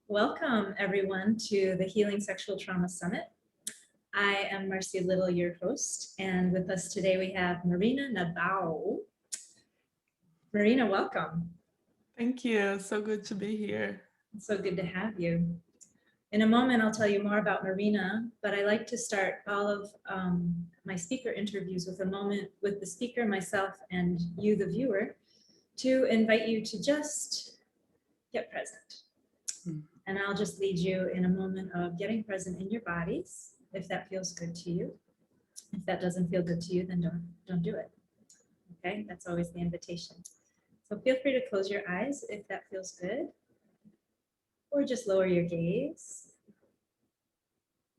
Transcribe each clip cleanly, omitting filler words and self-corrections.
Welcome, everyone, to the Healing Sexual Trauma Summit. I am Marcy Little, your host, and with us today we have Marina Nabao. Marina, welcome. Thank you. So good to be here. It's so good to have you. In a moment, I'll tell you more about Marina, but I like to start all of my speaker interviews with a moment with the speaker, myself, and you, the viewer, to invite you to just get present. And I'll just lead you in a moment of getting present in your bodies, if that feels good to you. If that doesn't feel good to you, then don't do it. Okay, that's always the invitation. So feel free to close your eyes if that feels good, or just lower your gaze.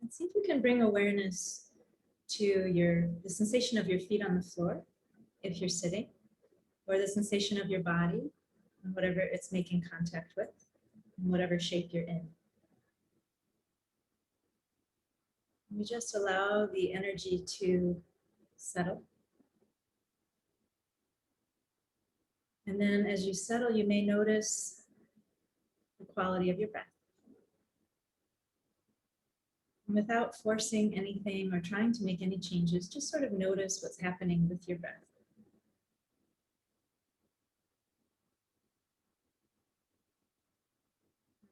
And see if you can bring awareness to the sensation of your feet on the floor, if you're sitting, or the sensation of your body, and whatever it's making contact with, in whatever shape you're in. You just allow the energy to settle. And then as you settle, you may notice the quality of your breath. And without forcing anything or trying to make any changes, just sort of notice what's happening with your breath.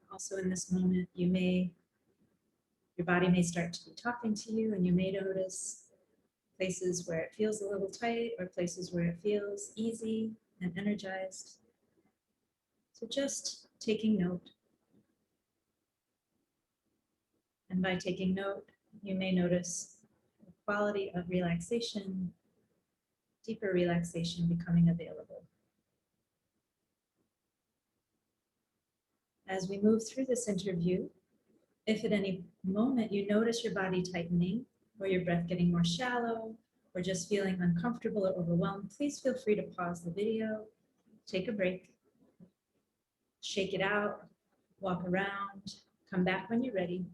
Also in this moment, your body may start to be talking to you, and you may notice places where it feels a little tight or places where it feels easy and energized. So just taking note. And by taking note, you may notice the quality of relaxation, deeper relaxation becoming available. As we move through this interview, if at any moment you notice your body tightening or your breath getting more shallow or just feeling uncomfortable or overwhelmed, please feel free to pause the video, take a break, shake it out, walk around, come back when you're ready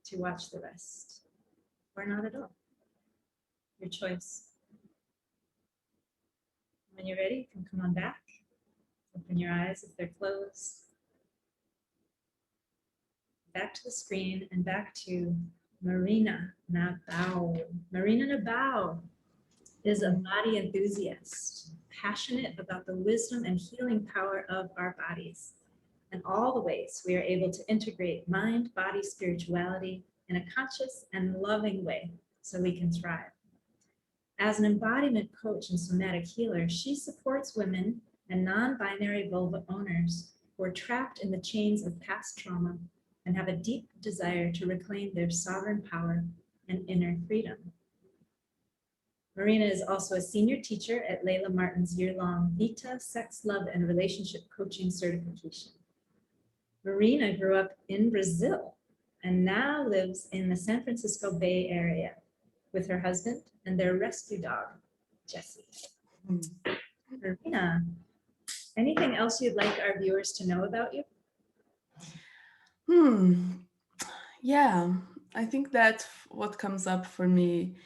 to watch the rest, or not at all. Your choice. When you're ready, you can come on back, open your eyes if they're closed, back to the screen and back to Marina Nabao. Marina Nabao is a body enthusiast, passionate about the wisdom and healing power of our bodies and all the ways we are able to integrate mind, body, spirituality in a conscious and loving way so we can thrive. As an embodiment coach and somatic healer, she supports women and non-binary vulva owners who are trapped in the chains of past trauma and have a deep desire to reclaim their sovereign power and inner freedom. Marina is also a senior teacher at Layla Martin's year-long Vita, Sex, Love, and Relationship Coaching certification. Marina grew up in Brazil and now lives in the San Francisco Bay Area with her husband and their rescue dog, Jessie. Marina, anything else you'd like our viewers to know about you? Yeah, I think that what comes up for me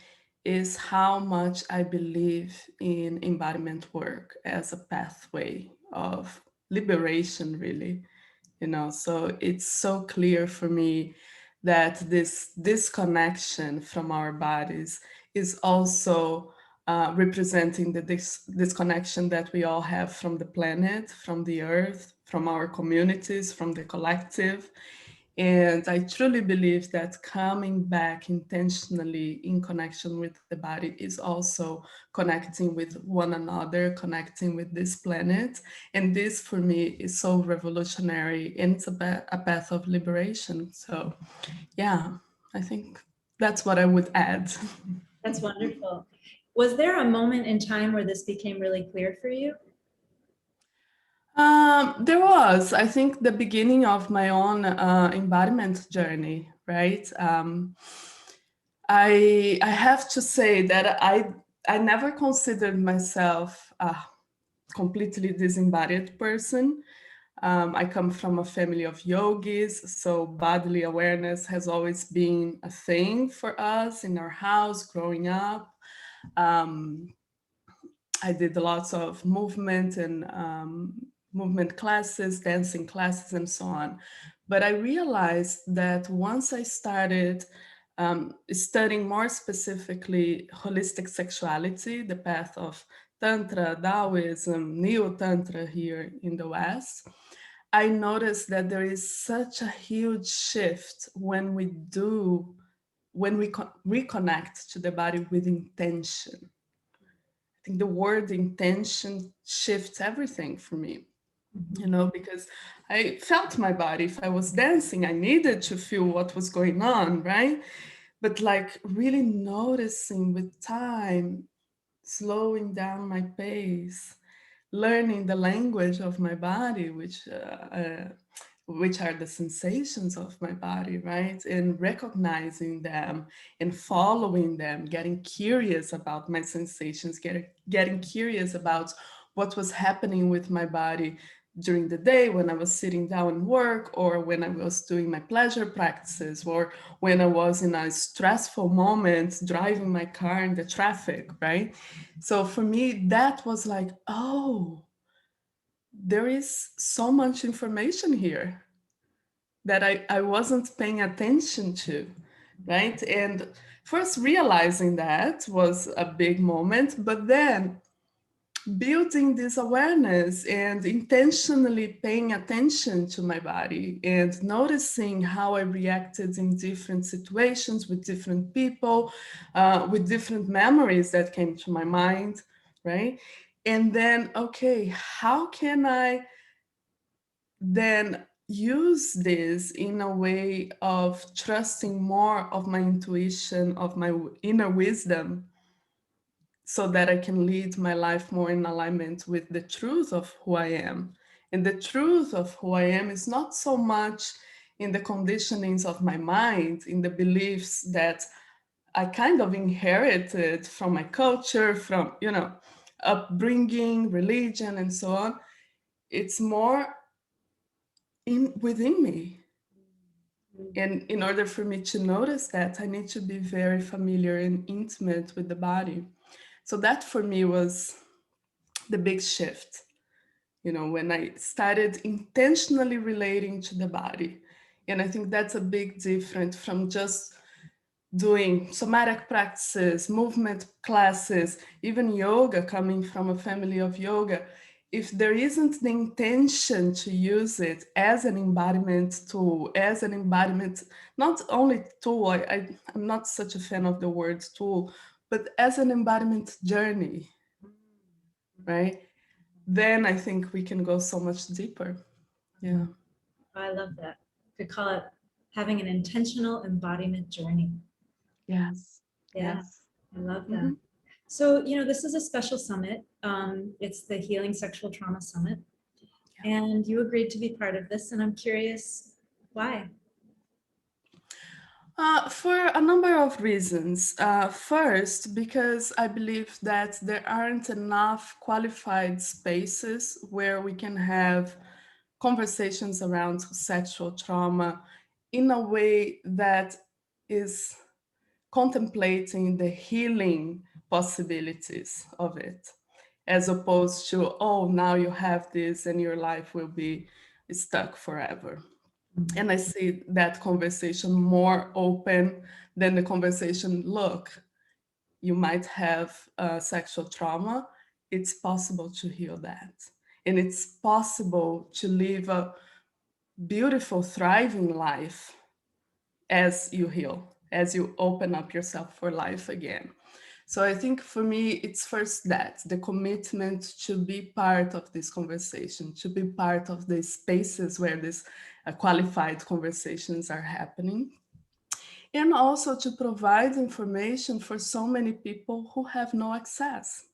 is how much I believe in embodiment work as a pathway of liberation, really. So it's so clear for me that this disconnection from our bodies is also representing the disconnection that we all have from the planet, from the earth, from our communities, from the collective. And I truly believe that coming back intentionally in connection with the body is also connecting with one another, connecting with this planet. And this for me is so revolutionary, and it's a path of liberation. So yeah, I think that's what I would add. That's wonderful. Was there a moment in time where this became really clear for you? There was, I think, the beginning of my own embodiment journey, right? I have to say that I never considered myself a completely disembodied person. I come from a family of yogis, so bodily awareness has always been a thing for us in our house growing up. I did lots of movement and movement classes, dancing classes, and so on. But I realized that once I started studying more specifically holistic sexuality, the path of Tantra, Taoism, Neo Tantra here in the West, I noticed that there is such a huge shift when we reconnect to the body with intention. I think the word intention shifts everything for me, Mhm. because I felt my body. If I was dancing, I needed to feel what was going on, right? But like really noticing with time, slowing down my pace, learning the language of my body, which are the sensations of my body, right? And recognizing them and following them, getting curious about my sensations, getting curious about what was happening with my body during the day when I was sitting down and work, or when I was doing my pleasure practices, or when I was in a stressful moment driving my car in the traffic, right? So for me, that was like, oh, there is so much information here that I wasn't paying attention to, right? And first realizing that was a big moment, but then building this awareness and intentionally paying attention to my body and noticing how I reacted in different situations with different people, with different memories that came to my mind, right? And then, okay, how can I then use this in a way of trusting more of my intuition, of my inner wisdom, so that I can lead my life more in alignment with the truth of who I am. And the truth of who I am is not so much in the conditionings of my mind, in the beliefs that I kind of inherited from my culture, from, upbringing, religion, and so on. It's more in within me. And in order for me to notice that, I need to be very familiar and intimate with the body. So that for me was the big shift, when I started intentionally relating to the body. And I think that's a big difference from just doing somatic practices, movement classes, even yoga, coming from a family of yoga. If there isn't the intention to use it as an embodiment tool, as an embodiment, not only tool, I'm not such a fan of the word tool, but as an embodiment journey, right? Then I think we can go so much deeper. Yeah. I love that. Could call it having an intentional embodiment journey. Yes. Yeah, Yes. I love that. Mhm. So, this is a special summit. It's the Healing Sexual Trauma Summit. And you agreed to be part of this, and I'm curious why. For a number of reasons. First, because I believe that there aren't enough qualified spaces where we can have conversations around sexual trauma in a way that is contemplating the healing possibilities of it, as opposed to, oh, now you have this and your life will be stuck forever. And I see that conversation more open than the conversation, look, you might have sexual trauma. It's possible to heal that. And it's possible to live a beautiful, thriving life as you heal, as you open up yourself for life again. So I think for me, it's first that the commitment to be part of this conversation, to be part of the spaces where these qualified conversations are happening, and also to provide information for so many people who have no access.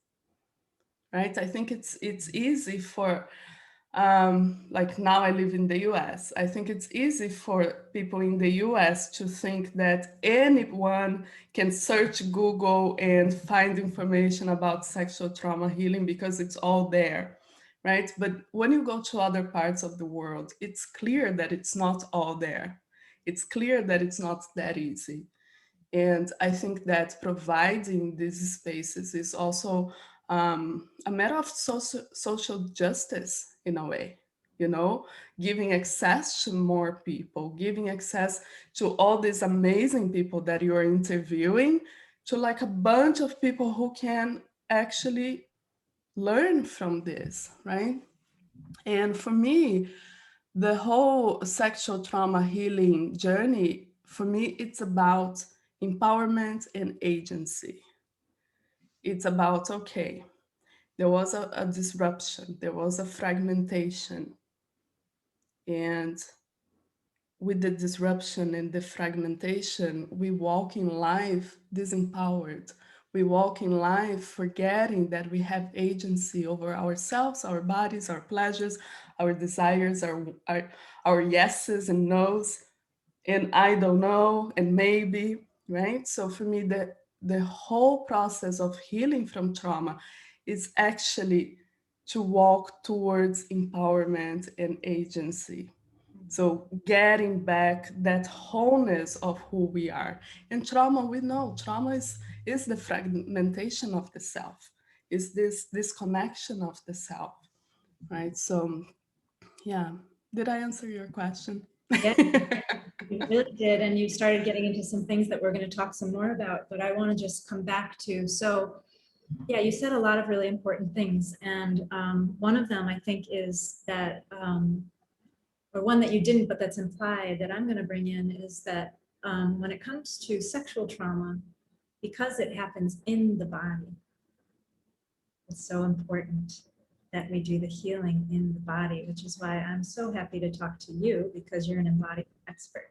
Right? I think it's easy for like now I live in the US. I think it's easy for people in the US to think that anyone can search Google and find information about sexual trauma healing because it's all there, right? But when you go to other parts of the world, it's clear that it's not all there. It's clear that it's not that easy. And I think that providing these spaces is also a matter of social justice in a way, you know, giving access to more people, giving access to all these amazing people that you're interviewing, to like a bunch of people who can actually learn from this, right? And for me, the whole sexual trauma healing journey, for me, it's about empowerment and agency. It's about, okay, there was a disruption, there was a fragmentation. And with the disruption and the fragmentation, we walk in life disempowered. We walk in life forgetting that we have agency over ourselves, our bodies, our pleasures, our desires, our yeses and nos, and I don't know, and maybe, right? So for me, the whole process of healing from trauma is actually to walk towards empowerment and agency. So getting back that wholeness of who we are. And trauma, we know trauma is the fragmentation of the self, is this disconnection of the self, right? So yeah, did I answer your question? Yeah, you really did. And you started getting into some things that we're going to talk some more about, but I want to just come back to. So yeah, you said a lot of really important things. And one of them I think is that, or one that you didn't, but that's implied that I'm going to bring in is that when it comes to sexual trauma, because it happens in the body, it's so important that we do the healing in the body, which is why I'm so happy to talk to you because you're an embodiment expert.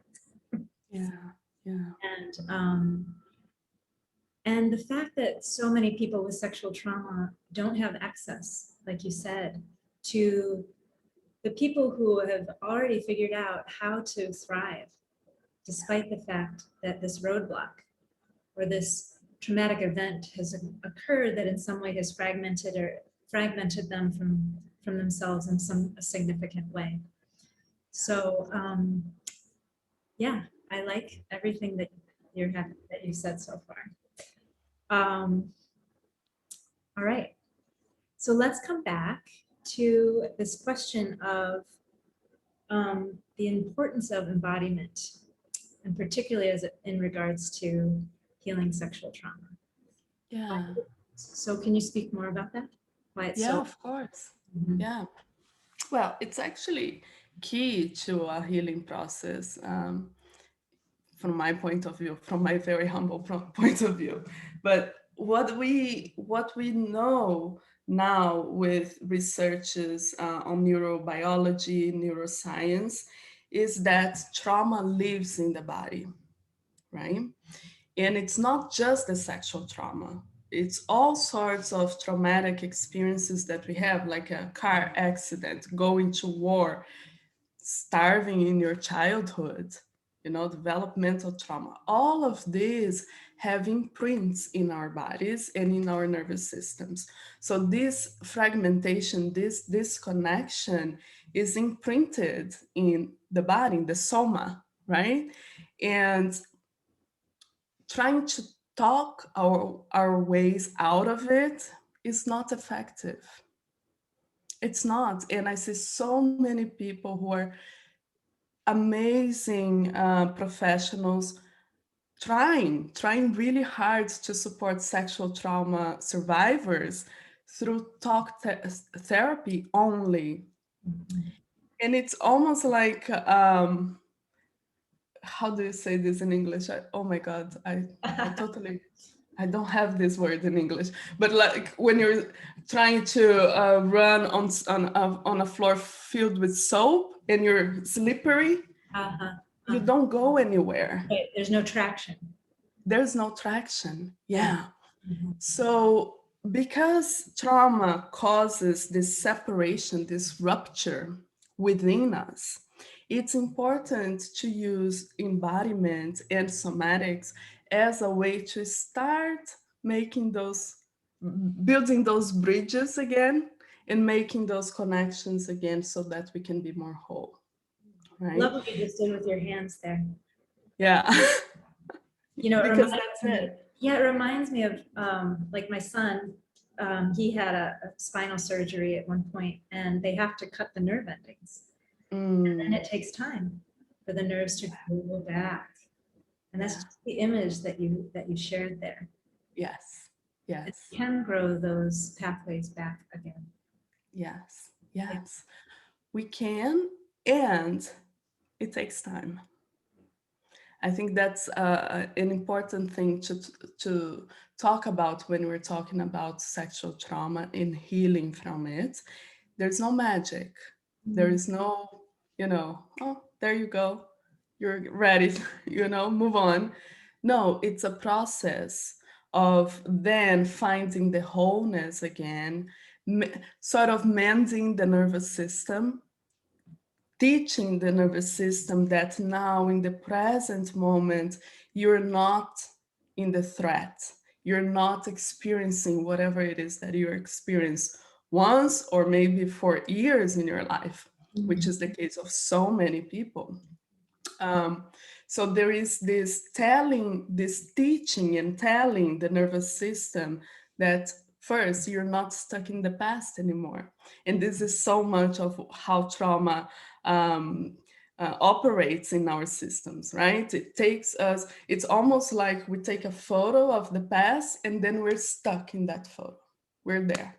Yeah, yeah, And and the fact that so many people with sexual trauma don't have access, like you said, to the people who have already figured out how to thrive, despite the fact that this roadblock or this traumatic event has occurred that in some way has fragmented them from themselves in some significant way. So yeah, I like everything that you said so far. All right, so let's come back to this question of the importance of embodiment, and particularly as in regards to healing sexual trauma. yeah, So can you speak more about that? Why it's yeah, so. of course. Mhm. Yeah. Well, it's actually key to a healing process, from my point of view, from my very humble point of view. But what we know now with researches on neurobiology, neuroscience, is that trauma lives in the body, right? And it's not just the sexual trauma. It's all sorts of traumatic experiences that we have, like a car accident, going to war, starving in your childhood, developmental trauma. All of these have imprints in our bodies and in our nervous systems. So this fragmentation, this disconnection is imprinted in the body, in the soma, right? And trying to talk our ways out of it is not effective. It's not. And I see so many people who are amazing professionals trying really hard to support sexual trauma survivors through therapy only. And it's almost like, how do you say this in English? Oh my God, I totally, I don't have this word in English, but like when you're trying to run on a floor filled with soap and you're slippery, Uh-huh. you don't go anywhere. Right, there's no traction. There's no traction. Yeah. Yeah. Mhm. So, because trauma causes this separation, this rupture within us, it's important to use embodiment and somatics as a way to start making building those bridges again and making those connections again so that we can be more whole, right? Love what you just did with your hands there. Yeah. You know, it Because reminds that's me, it. yeah, it reminds me of like my son. he had a spinal surgery at one point, and they have to cut the nerve endings. And Mm, it takes time for the nerves to grow back. And that's yeah. just the image that you shared there. Yes. It Yes. can grow those pathways back again. Yes. Yeah. Yes. We can, and it takes time. I think that's an important thing to talk about when we're talking about sexual trauma and healing from it. There's no magic. There Mhm. is no, oh, there you go. You're ready, move on. No, it's a process of then finding the wholeness again, sort of mending the nervous system, teaching the nervous system that now in the present moment you're not in the threat, you're not experiencing whatever it is that you experience once or maybe for years in your life, which is the case of so many people. um, so there is this teaching and telling the nervous system that first, you're not stuck in the past anymore. And this is so much of how trauma operates in our systems, right? It takes us, it's almost like we take a photo of the past and then we're stuck in that photo. We're there,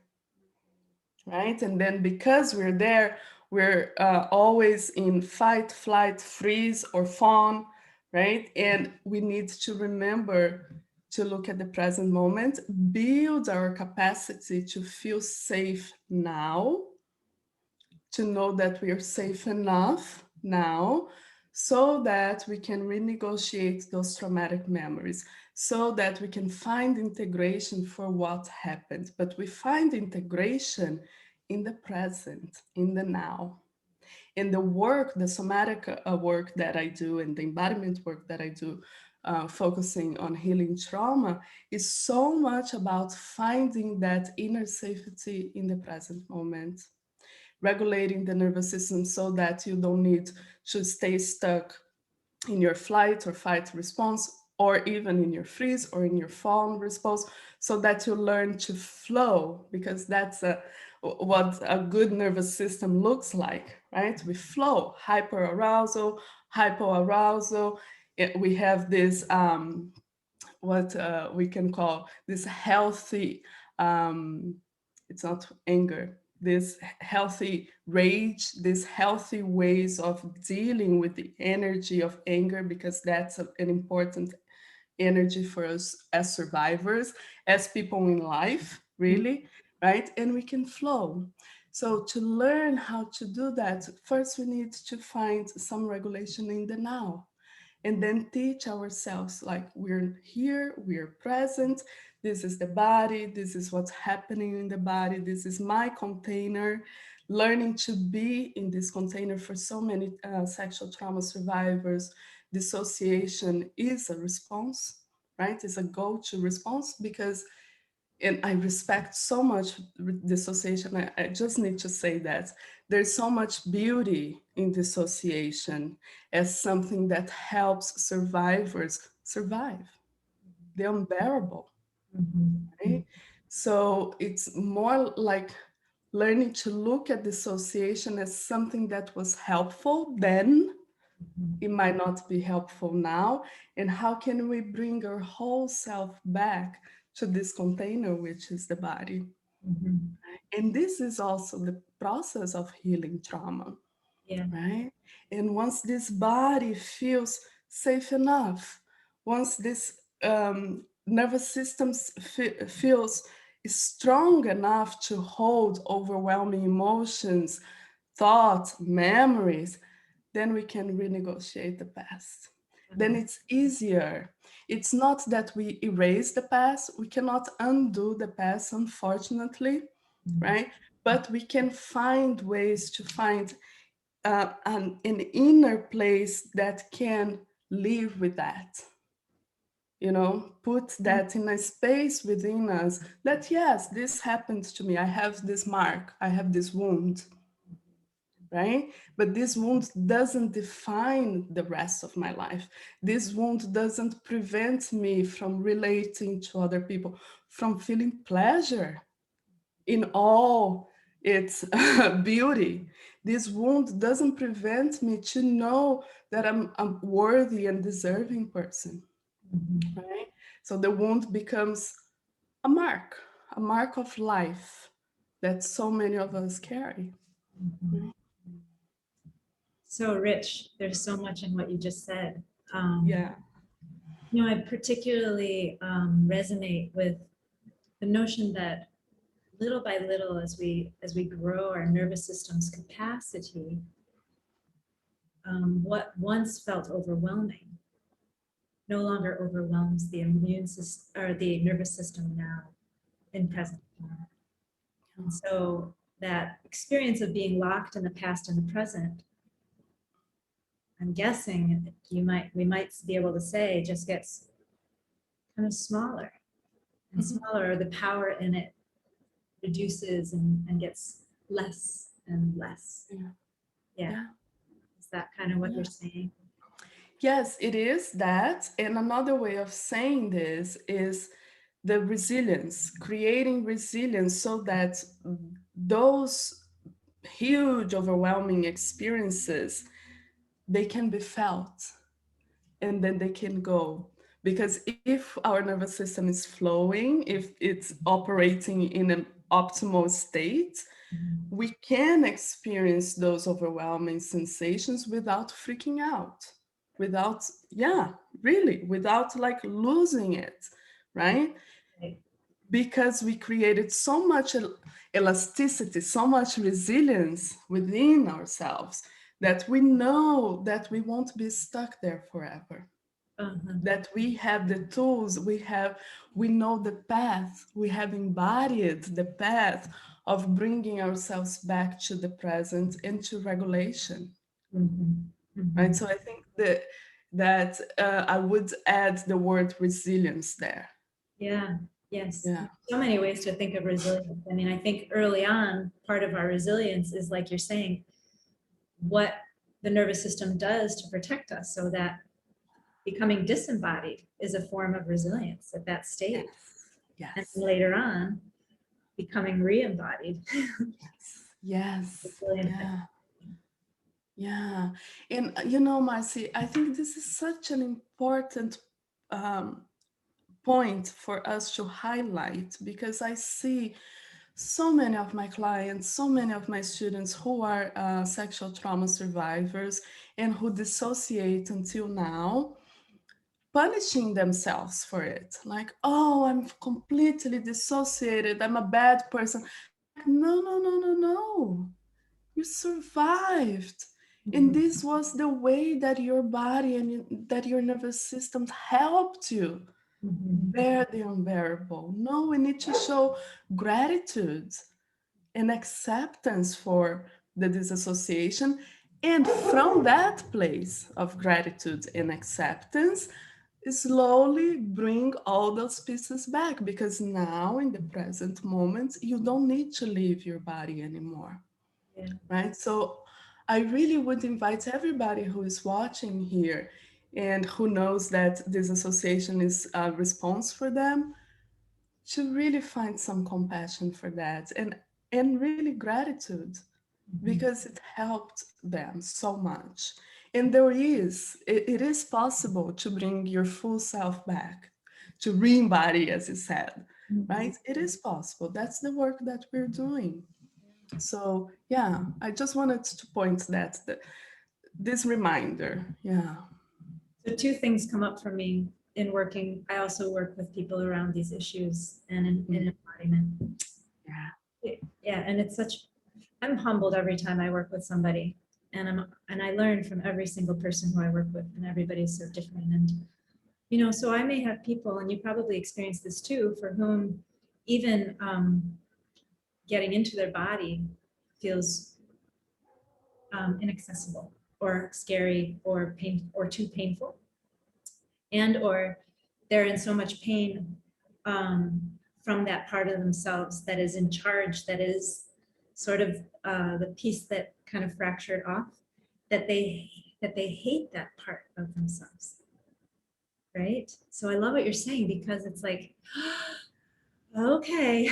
right? And then because we're there, we're always in fight, flight, freeze, or fawn, right? And we need to remember to look at the present moment, build our capacity to feel safe now, to know that we are safe enough now so that we can renegotiate those traumatic memories, so that we can find integration for what happened. But we find integration in the present, in the now. And the work, the somatic work that I do and the embodiment work that I do, focusing on healing trauma, is so much about finding that inner safety in the present moment, regulating the nervous system so that you don't need to stay stuck in your flight or fight response, or even in your freeze or in your fawn response, so that you learn to flow, because that's what a good nervous system looks like, right? We flow, hyperarousal, hypoarousal. We have this what we can call this healthy, um, it's not anger, this healthy rage, this healthy ways of dealing with the energy of anger, because that's an important energy for us as survivors, as people in life, really, right? And we can flow. So to learn how to do that, first we need to find some regulation in the now, and then teach ourselves like we're here, we're present, this is the body, this is what's happening in the body, this is my container. Learning to be in this container. For so many sexual trauma survivors, dissociation is a response, right? It's a go-to response, because, and I respect so much dissociation. I just need to say that there's so much beauty in dissociation as something that helps survivors survive the unbearable, Mhm. right? So it's more like learning to look at dissociation as something that was helpful then, it might not be helpful now, and how can we bring our whole self back to this container, which is the body. Mhm. And this is also the process of healing trauma, Yeah. right? And once this body feels safe enough, once this nervous system feels strong enough to hold overwhelming emotions, thoughts, memories, then we can renegotiate the past. Then it's easier. It's not that we erase the past. We cannot undo the past, unfortunately, Mhm. right? But we can find ways to find an inner place that can live with that. Put that in a space within us that, yes, this happened to me. I have this mark, I have this wound, right? But this wound doesn't define the rest of my life. This wound doesn't prevent me from relating to other people, from feeling pleasure. in all its beauty. This wound doesn't prevent me to know that I'm a worthy and deserving person, Mhm. right? So the wound becomes a mark of life that so many of us carry. Mhm. Right? So rich. There's so much in what you just said. Um, Yeah. I particularly resonate with the notion that little by little, as we grow our nervous system's capacity, what once felt overwhelming no longer overwhelms the immune system or the nervous system now in present time. And so that experience of being locked in the past and the present, I'm guessing we might be able to say just gets kind of smaller and Mhm. smaller, or the power in it reduces and gets less and less. Yeah. Yeah. Yeah. Is that kind of what you're Yeah. saying? Yes, it is that. And another way of saying this is the resilience, creating resilience so that those huge, overwhelming experiences, they can be felt and then they can go. Because if our nervous system is flowing, if it's operating in an optimal state, Mhm. we can experience those overwhelming sensations without freaking out, without, yeah, really, without like losing it, right? Right. Because we created so much elasticity, so much resilience within ourselves that we know that we won't be stuck there forever, Uh-huh. that we have the tools, we know the path, we have embodied the path of bringing ourselves back to the present and to regulation, Mhm. right? Mhm. So I think that I would add the word resilience there. Yeah, yes. Yeah. So many ways to think of resilience. I mean, I think early on, part of our resilience is like you're saying, what the nervous system does to protect us, so that becoming disembodied is a form of resilience at that Yes. stage. And Yes. then later on, becoming re-embodied. Yes. Yes. Resilient. Yeah. Yeah. And you know, Marcy, I think this is such an important um, point for us to highlight because I see so many of my clients, so many of my students who are sexual trauma survivors and who dissociate until now, punishing themselves for it. Like, oh, I'm completely dissociated. I'm a bad person. Like, no, no, no, no, no. You survived. And Mhm. this was the way that your body and that your nervous system helped you Mhm. bear the unbearable. No, we need to show gratitude and acceptance for the disassociation. And from that place of gratitude and acceptance, slowly bring all those pieces back because now, in the present moment, you don't need to leave your body anymore, Yeah. right? So, I really would invite everybody who is watching here and who knows that this association is a response for them to really find some compassion for that and really gratitude Mhm. because it helped them so much. And there is, it is possible to bring your full self back, to re-embody, as you said, Mhm. right? It is possible. That's the work that we're doing. So yeah, I just wanted to point this reminder. Yeah. So two things come up for me in working. I also work with people around these issues and in Mm, embodiment. yeah. Yeah, and it's such, I'm humbled every time I work with somebody, and I learn from every single person who I work with, and everybody's so different. And so I may have people, and you probably experience this too, for whom even getting into their body feels inaccessible or scary or pain or too painful, and or they're in so much pain um, from that part of themselves that is in charge, that is sort of the piece that kind of fractured off, that they hate that part of themselves, right? So I love what you're saying, because it's like, okay.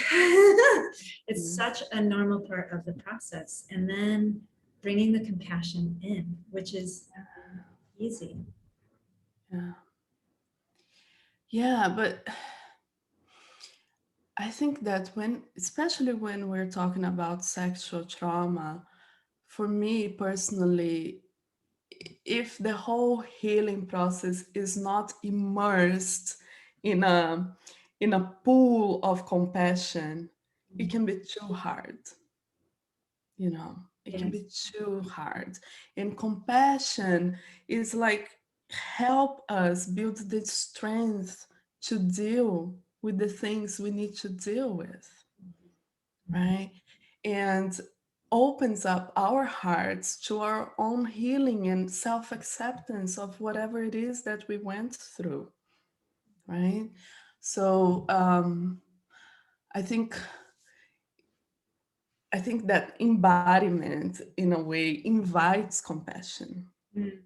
It's Mm, such a normal part of the process. And then bringing the compassion in, which is easy. yeah. Yeah, but I think that when, especially when we're talking about sexual trauma, for me personally, if the whole healing process is not immersed in a pool of compassion, it can be too hard, you know. It can Yes. be too hard. And compassion is like help us build the strength to deal with the things we need to deal with, right? And opens up our hearts to our own healing and self acceptance of whatever it is that we went through, right? So I think I think that embodiment in a way invites compassion, Mm,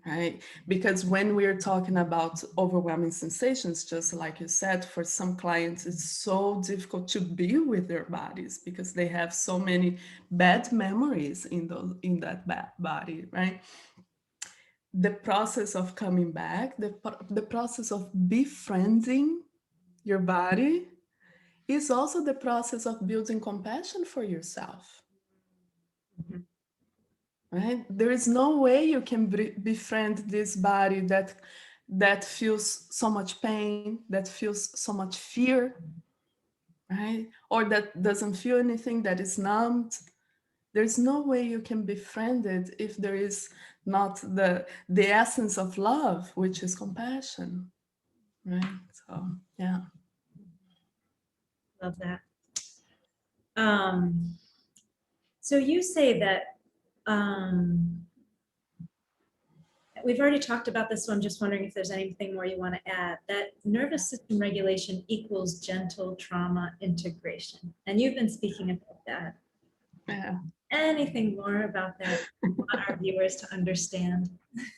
right? Because when we're talking about overwhelming sensations, just like you said, for some clients, it's so difficult to be with their bodies because they have so many bad memories in those in that body, right? The process of coming back, the process of befriending your body is also the process of building compassion for yourself, mhm. right? There is no way you can befriend this body that feels so much pain, that feels so much fear, right? Or that doesn't feel anything, that is numbed. There's no way you can befriend it if there is not the essence of love, which is compassion, right? So yeah. Love that. Um, so you say that we've already talked about this, so I'm just wondering if there's anything more you want to add. That nervous system regulation equals gentle trauma integration. And you've been speaking about that. Yeah. Anything more about that you want our viewers to understand?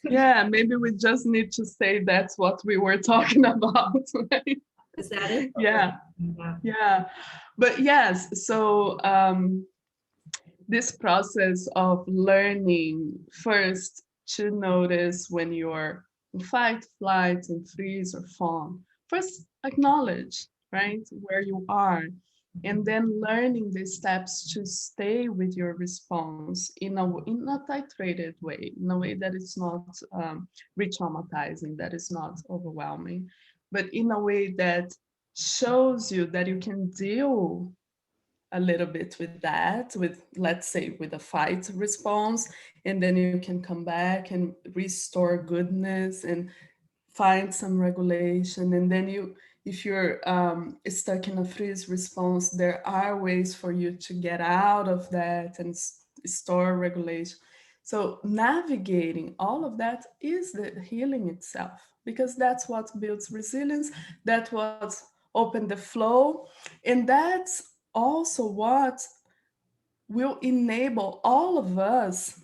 Yeah, maybe we just need to say that's what we were talking about, right? Because that is what we're Yeah, talking about. yeah. But yes, so this process of learning first to notice when you're in fight, flight, and freeze or fawn. First, acknowledge, right, where you are, and then learning the steps to stay with your response in a titrated way, in a way that is not re-traumatizing, that is not overwhelming, but in a way that shows you that you can deal a little bit with that, with, let's say, with a fight response, and then you can come back and restore goodness and find some regulation. And then you, if you're stuck in a freeze response, there are ways for you to get out of that and store regulation. So navigating all of that is the healing itself, because that's what builds resilience, that's what open the flow, and that's also what will enable all of us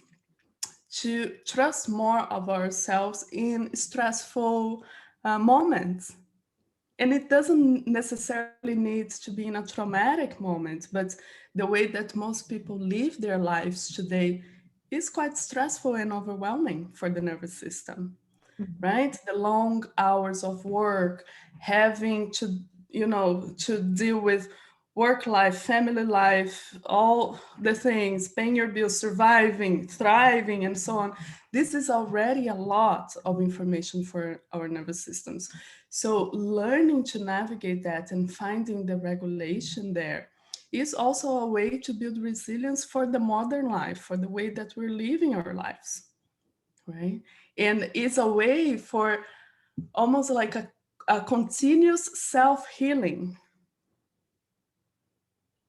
to trust more of ourselves in stressful moments. And it doesn't necessarily need to be in a traumatic moment, but the way that most people live their lives today is quite stressful and overwhelming for the nervous system, Mhm. right? The long hours of work, having to, to deal with work life, family life, all the things, paying your bills, surviving, thriving, and so on. This is already a lot of information for our nervous systems. So, learning to navigate that and finding the regulation there is also a way to build resilience for the modern life, for the way that we're living our lives, right? And it's a way for almost like a continuous self-healing.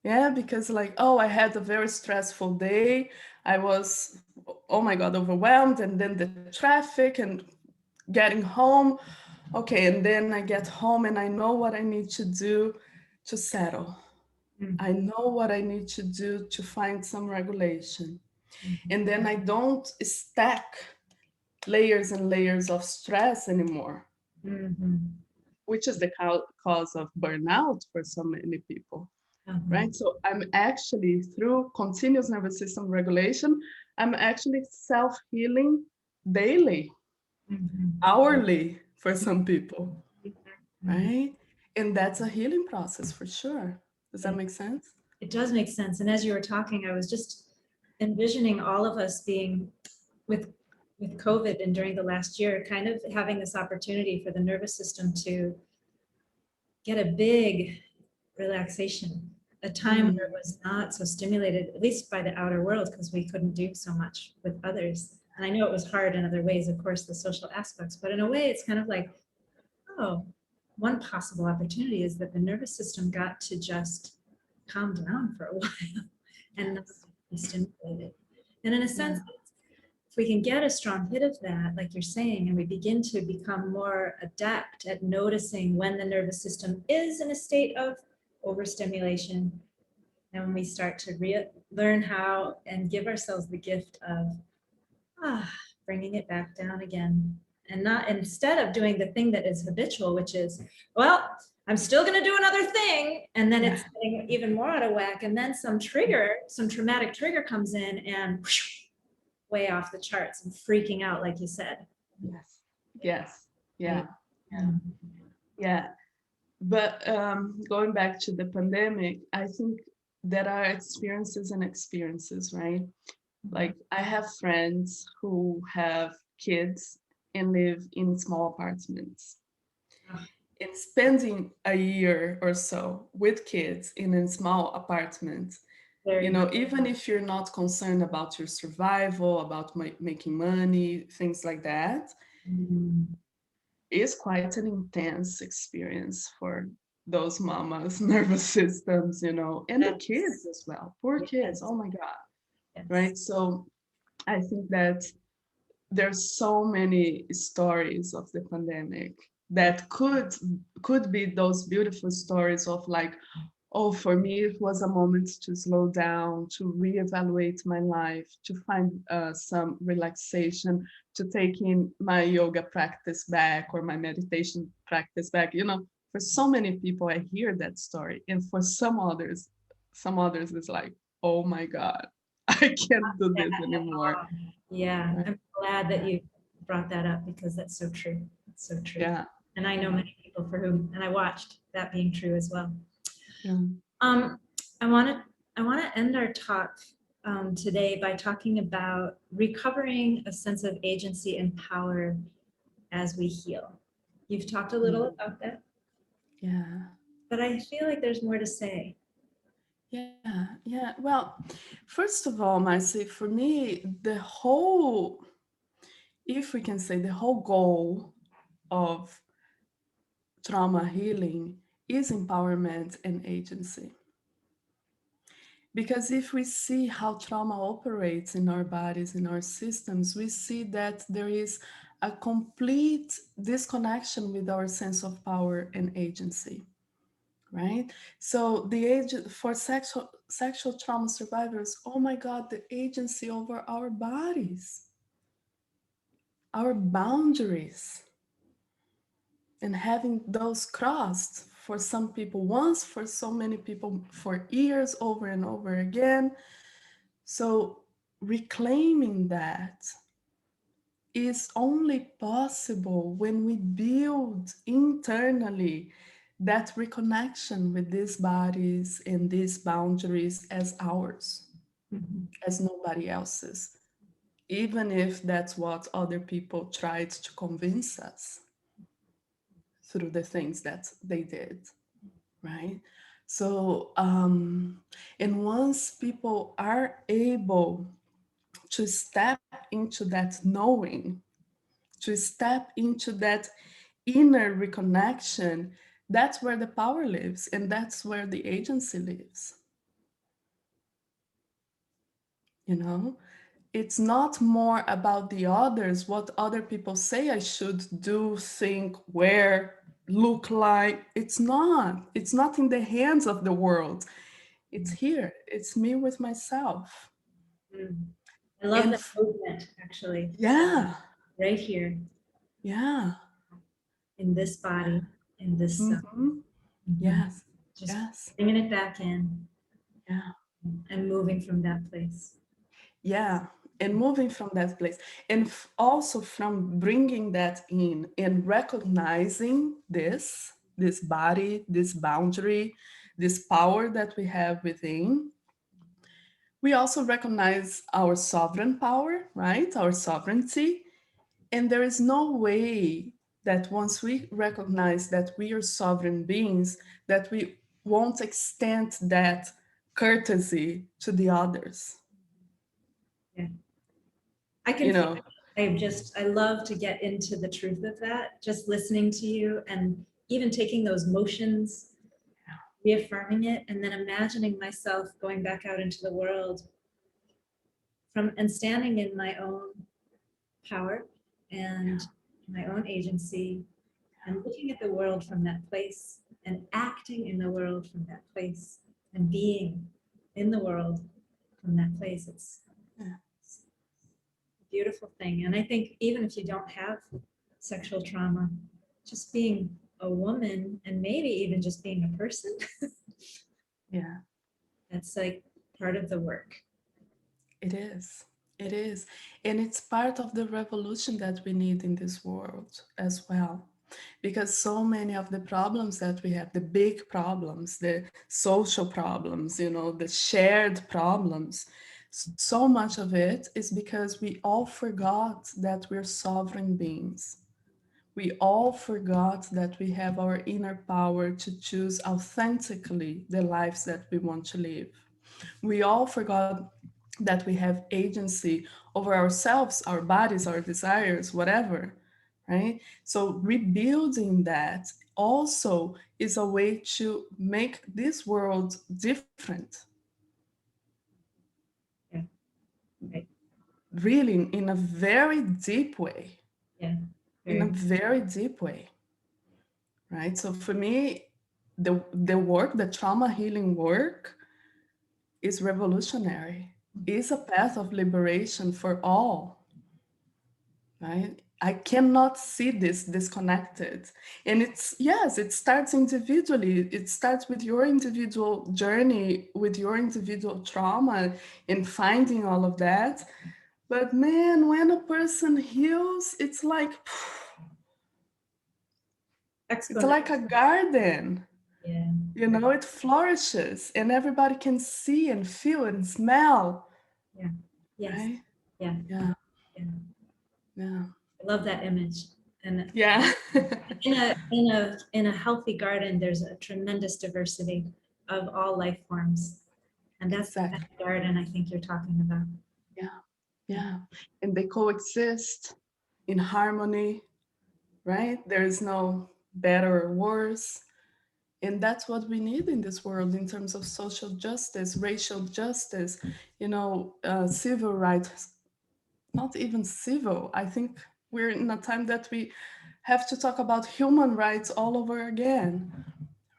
Yeah, because like, oh, I had a very stressful day. I was, oh my God, overwhelmed. And then the traffic and getting home. Okay, and then I get home and I know what I need to do to settle. Mhm. I know what I need to do to find some regulation. Mhm. And then I don't stack layers and layers of stress anymore, Mhm. which is the cause of burnout for so many people, Uh-huh. right? So I'm actually, through continuous nervous system regulation, I'm actually self-healing daily, Mhm. hourly for some people, Mhm. right? And that's a healing process for sure. Does that It make sense? it does make sense. And as you were talking, I was just envisioning all of us being with with COVID and during the last year, kind of having this opportunity for the nervous system to get a big relaxation, a time where it Mm, was not so stimulated, at least by the outer world, because we couldn't do so much with others. And I know it was hard in other ways, of course, the social aspects, but in a way, it's kind of like, oh, one possible opportunity is that the nervous system got to just calm down for a while and not yes. be stimulated. And in a Yeah. sense, if we can get a strong hit of that, like you're saying, and we begin to become more adept at noticing when the nervous system is in a state of overstimulation, and when we start to learn how and give ourselves the gift of bringing it back down again, and not instead of doing the thing that is habitual, which is, well, I'm still going to do another thing, and then Yeah. it's getting even more out of whack, and then some trigger, some traumatic trigger comes in and way off the charts and freaking out, like you said. Yes. Yes. Right. Yeah. Yeah. Yeah. But going back to the pandemic, I think there are experiences and experiences, right? Like I have friends who have kids and live in small apartments. And spending a year or so with kids in a small apartment, you Very. know, even if you're not concerned about your survival, about making money, things like that, Mm, is quite an intense experience for those mamas' nervous systems, you know, and the kids yes, as well. Poor kids, yes, oh my God, yes. right? So I think that there's so many stories of the pandemic that could be those beautiful stories of like, oh, for me it was a moment to slow down, to reevaluate my life, to find some relaxation, to take in my yoga practice back or my meditation practice back, you know. For so many people I hear that story, and for some others is like, oh my God, I can't do That this at anymore, all. Yeah, right? I'm glad that you brought that up because that's so true. It's so true. Yeah, And I know yeah, many people for whom, and I watched that being true as well. yeah. Um, I want to I want to end our talk today by talking about recovering a sense of agency and power as we heal. You've talked a little Mm, about that, yeah, but I feel like there's more to say. yeah, yeah. Well, first of all, Marcy, for me, the whole, if we can say, the whole goal of trauma healing is empowerment and agency. Because if we see how trauma operates in our bodies, in our systems, we see that there is a complete disconnection with our sense of power and agency, right? So the age for sexual trauma survivors, oh my God, the agency over our bodies, our boundaries, and having those crossed for some people once, for so many people for years, over and over again. So reclaiming that is only possible when we build internally that reconnection with these bodies and these boundaries as ours, Mhm. as nobody else's, even if that's what other people tried to convince us through the things that they did, right? So, and once people are able to step into that knowing, to step into that inner reconnection, that's where the power lives and that's where the agency lives. You know, it's not more about the others, what other people say I should do, think, wear, look like. It's not in the hands of the world. It's here. It's me with myself. Mm. I love And that movement, actually, yeah, right here yeah, in this yeah, body, in this Mhm. Yes. just Yes. bringing it back in Yeah. and moving from that place. Yeah. And moving from that place. And also from bringing that in and recognizing this body, this boundary, this power that we have within. We also recognize our sovereign power, right? Our sovereignty. And there is no way that once we recognize that we are sovereign beings, that we won't extend that courtesy to the others. Yeah. I can You feel know, I love to get into the truth of that, just listening to you and even taking those motions, reaffirming it, and then imagining myself going back out into the world and standing in my own power and my own agency and looking at the world from that place and acting in the world from that place and being in the world from that place. It's yeah. a beautiful thing. And I think even if you don't have sexual trauma, just being a woman and maybe even just being a person, Yeah, that's like part of the work. it is. It is. And it's part of the revolution that we need in this world as well. Because so many of the problems that we have, the big problems, the social problems, the shared problems, so much of it is because we all forgot that we're sovereign beings. We all forgot that we have our inner power to choose authentically the lives that we want to live. We all forgot that we have agency over ourselves, our bodies, our desires, whatever, right? So rebuilding that also is a way to make this world different, Yeah, right. really in a very deep way, Yeah, in a very. very deep way, right? So for me, the work, the trauma healing work is revolutionary, is a path of liberation for all, right? I cannot see this disconnected. And it's, yes, it starts individually. It starts with your individual journey, with your individual trauma and finding all of that. But man, when a person heals, it's Exponent. like a garden. Yeah, It flourishes and everybody can see and feel and smell, yeah, yes, right? yeah, Yeah, yeah. yeah. I love that image. And Yeah. in a healthy garden, there's a tremendous diversity of all life forms. And that's the kind Exactly. of garden I think you're talking about. Yeah. Yeah. And they coexist in harmony, right? There is no better or worse. And that's what we need in this world in terms of social justice, racial justice, civil rights, not even civil. I think we're in a time that we have to talk about human rights all over again,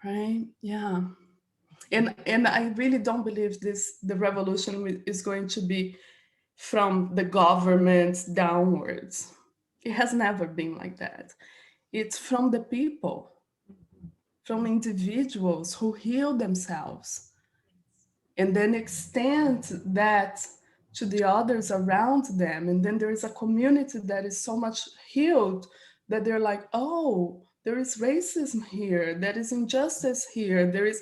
right? Yeah. And I really don't believe the revolution is going to be from the government downwards. It has never been like that. It's from the people, from individuals who heal themselves and then extend that to the others around them. And then there is a community that is so much healed that they're like, oh, there is racism here, there is injustice here, there is,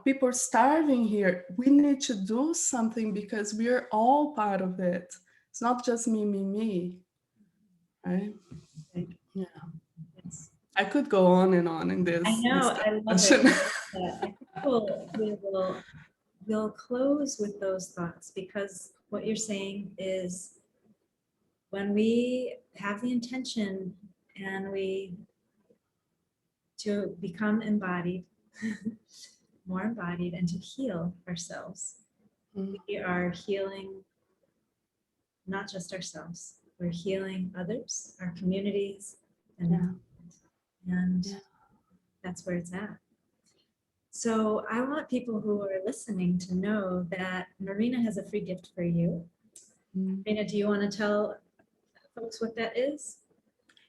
people starving here. We need to do something because we are all part of it. It's not just me, right? Right. Yeah. Yes. I could go on and on in I this know, I love it. discussion. I think we'll close with those thoughts because what you're saying is when we have the intention and we to become embodied, more embodied, and to heal ourselves, Mm, we are healing not just ourselves, we're healing others, our communities, and the yeah, planet. And yeah. that's where it's at. So I want people who are listening to know that Marina has a free gift for you. Mm. Marina, do you want to tell folks what that is?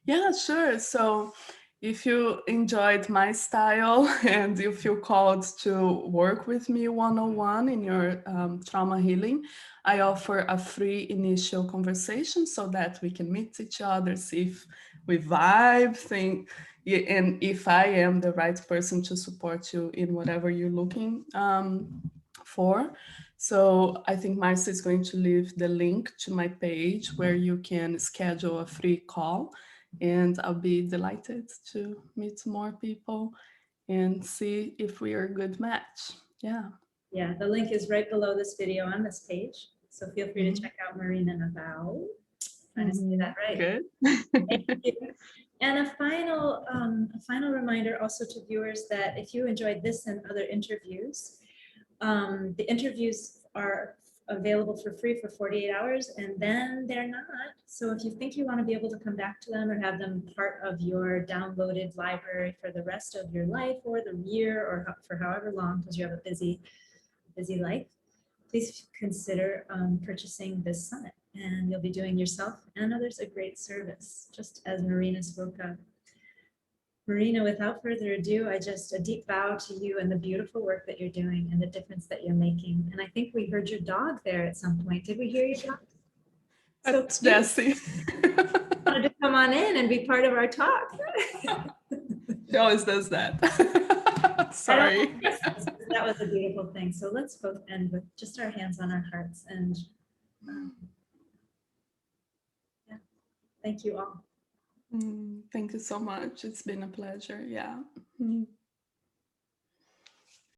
Yeah, sure. So If you enjoyed my style and you feel called to work with me one-on-one in your trauma healing, I offer a free initial conversation so that we can meet each other, see if we vibe, think, and if I am the right person to support you in whatever you're looking for. So I think Marcy is going to leave the link to my page where you can schedule a free call, and I'll be delighted to meet more people and see if we are a good match. Yeah. Yeah, the link is right below this video on this page. So feel free to Mhm. check out Marina Naval. Trying to say that right. Good. Thank you. And a final reminder also to viewers that if you enjoyed this and other interviews, the interviews are available for free for 48 hours and then they're not. So if you think you want to be able to come back to them or have them part of your downloaded library for the rest of your life or the year or for however long, because you have a busy life, please consider purchasing this summit, and you'll be doing yourself and others a great service, just as Marina spoke of. Marina, without further ado, a deep bow to you and the beautiful work that you're doing and the difference that you're making. And I think we heard your dog there at some point. Did we hear your dog? So That's cute. Jessie. Wanted to come on in and be part of our talk. She always does that. Sorry. That was a beautiful thing. So let's both end with just our hands on our hearts and yeah, thank you all. Thank you so much. It's been a pleasure. Yeah.